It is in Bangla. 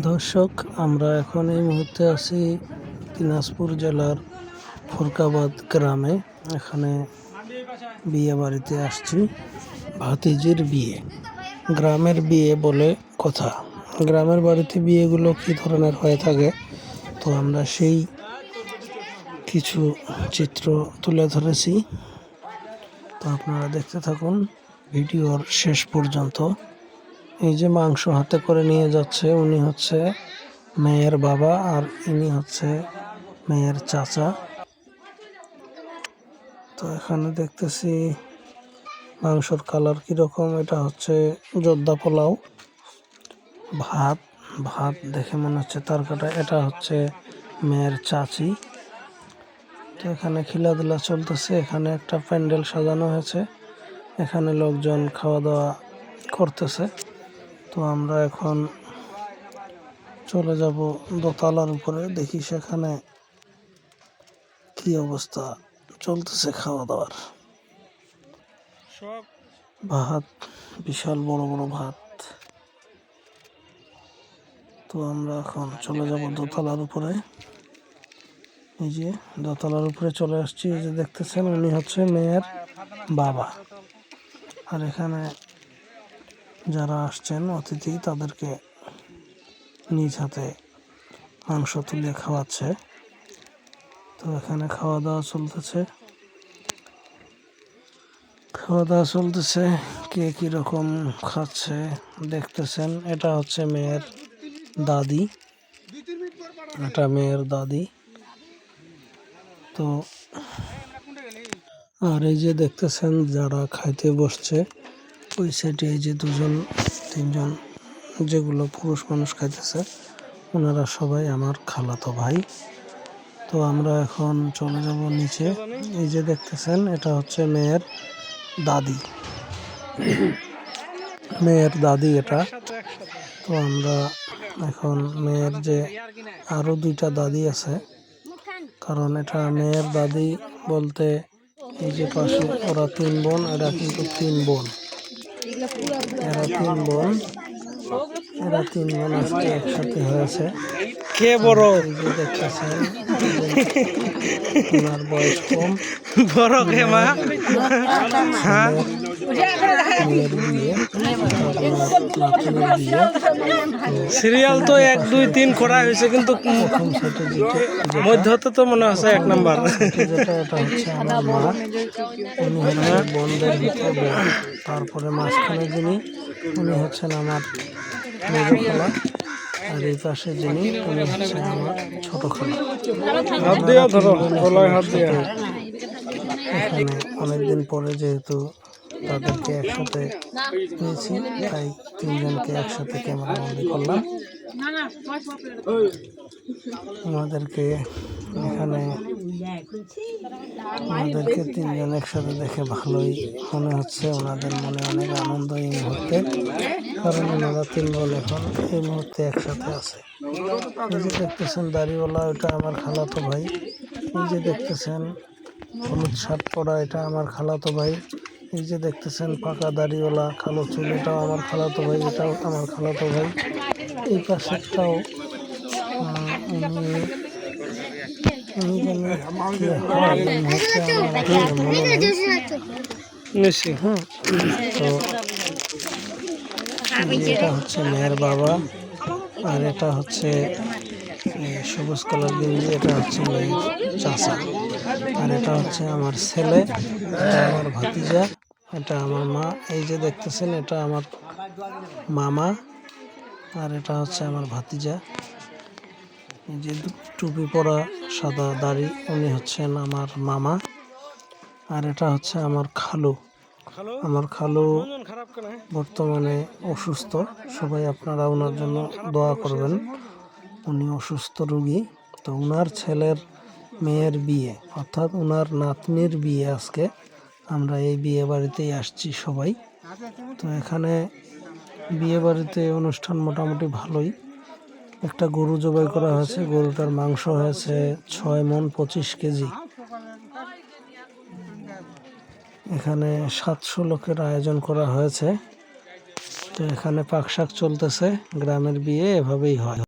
দর্শক, আমরা এখন এই মুহূর্তে আছি দিনাজপুর জেলার ফুরকাবাদ গ্রামে। এখানে বিয়ে বাড়িতে আসছি, ভাতিজির বিয়ে। গ্রামের বিয়ে বলে কথা। গ্রামের বাড়িতে বিয়েগুলো কী ধরনের হয়ে থাকে, তো আমরা সেই কিছু চিত্র তুলে ধরেছি। তো আপনারা দেখতে থাকুন ভিডিওর শেষ পর্যন্ত। এই যে মাংস হাতে করে নিয়ে যাচ্ছে, উনি হচ্ছে মেয়ের বাবা আর ইনি হচ্ছে মেয়ের চাচা। তো এখানে দেখতেছি মাংসর কালার কিরকম। এটা হচ্ছে জর্দা পোলাও, ভাত ভাত দেখে মনে হচ্ছে তরকাটা। এটা হচ্ছে মেয়ের চাচি। তো এখানে খেলাধুলা চলতেছে। এখানে একটা প্যান্ডেল সাজানো হয়েছে, এখানে লোকজন খাওয়া দাওয়া করতেছে। তো আমরা এখন চলে যাব দোতলার উপরে, দেখি সেখানে কি অবস্থা চলতেছে খাওয়া দাওয়ার। ভাত, বিশাল বড় বড় ভাত। তো আমরা এখন চলে যাব দোতলার উপরে। এই যে দোতলার উপরে চলে আসছি। এই যে দেখতেছেন, উনি হচ্ছে মেয়ের বাবা। আর এখানে যারা আসছেন অতিথি, তাদেরকে নিজ হাতে মাংস তুলে খাওয়াচ্ছে। তো এখানে খাওয়া দাওয়া চলতেছে, কে কিরকম খাচ্ছে দেখতেছেন। এটা হচ্ছে মেয়ের দাদি, এটা মেয়ের দাদি। তো আর এই যে দেখতেছেন যারা খাইতে বসছে ওই সাইডে, এই যে দুজন তিনজন যেগুলো পুরুষ মানুষ খাইতেছে, ওনারা সবাই আমার খালাতো ভাই। তো আমরা এখন চলে যাব নিচে। এই যে দেখতেছেন, এটা হচ্ছে মেয়ের দাদি, মেয়ের দাদি এটা। তো আমরা এখন মেয়ের যে আরো দুইটা দাদি আছে, কারণ এটা মেয়ের দাদি বলতে এই যে পাশে ওরা তিন বোন, এরা কিন্তু তিন বোন, এরা তিন বোন আজকে একসাথে হয়েছে। কে বড়? এই যে দেখতেছেন, ওনার বয়স কম, বড় কে মা? সিরিয়াল তো 1 2 3 করা হয়েছে, কিন্তু মধ্যতে তো মনে হচ্ছে 1 নাম্বার। যেটা এটা হচ্ছে আমার মা, উনি হচ্ছে বোনদের ভিতরে বোন। তারপরে মাঝখানে যিনি, উনি হচ্ছেন আমার মেজো খালা। আর এই পাশে যিনি, উনি হচ্ছে আমার ছোট খালা। হাত দিয়া ধরো, গলায় হাত দিয়া। এখানে অনেকদিন পরে যেহেতু তাদেরকে একসাথে পেয়েছি, তাই তিনজনকে একসাথে ক্যামেরা বন্দি করলাম। আমাদেরকে তিনজন একসাথে দেখে ভালোই মনে হচ্ছে। ওনাদের মনে অনেক আনন্দ এই মুহূর্তে, কারণ ওনারা তিন বোন এখন এই মুহূর্তে একসাথে আছে। এই যে দেখতেছেন দাড়িওয়ালা, ওটা আমার খালাতো ভাই। এই যে দেখতেছেন হলুদ শার্ট পরা, এটা আমার খালাতো ভাই। এই যে দেখতেছেন পাকা দাড়িওয়ালা কালো চুল, এটাও আমার খালাতো ভাই, এটাও আমার খালাতো ভাই। এই পাশেরটাও এটা হচ্ছে মেয়ের বাবা, আর এটা হচ্ছে সবুজ কালার গেঞ্জি, এটা হচ্ছে মেয়ের চাচা। আর এটা হচ্ছে আমার ছেলে, এটা আমার ভাতিজা, এটা আমার মা। এই যে দেখতেছেন, এটা আমার মামা, আর এটা হচ্ছে আমার ভাতিজা। এই যে টুপি পরা সাদা দাড়ি, উনি হচ্ছেন আমার মামা। আর এটা হচ্ছে আমার খালু। আমার খালু বর্তমানে অসুস্থ, সবাই আপনারা ওনার জন্য দোয়া করবেন। উনি অসুস্থ রোগী। তো ওনার ছেলের মেয়ের বিয়ে, অর্থাৎ ওনার নাতনির বিয়ে আজকে। আমরা এই বিয়ে বাড়িতেই আসছি সবাই। তো এখানে বিয়ে বাড়িতে অনুষ্ঠান মোটামুটি ভালোই। একটা গরু জবাই করা হয়েছে, গরুটার মাংস হয়েছে 6 মণ 25 কেজি। এখানে 700 লোকের আয়োজন করা হয়েছে। তো এখানে পাকশাক চলতেছে। গ্রামের বিয়ে এভাবেই হয়।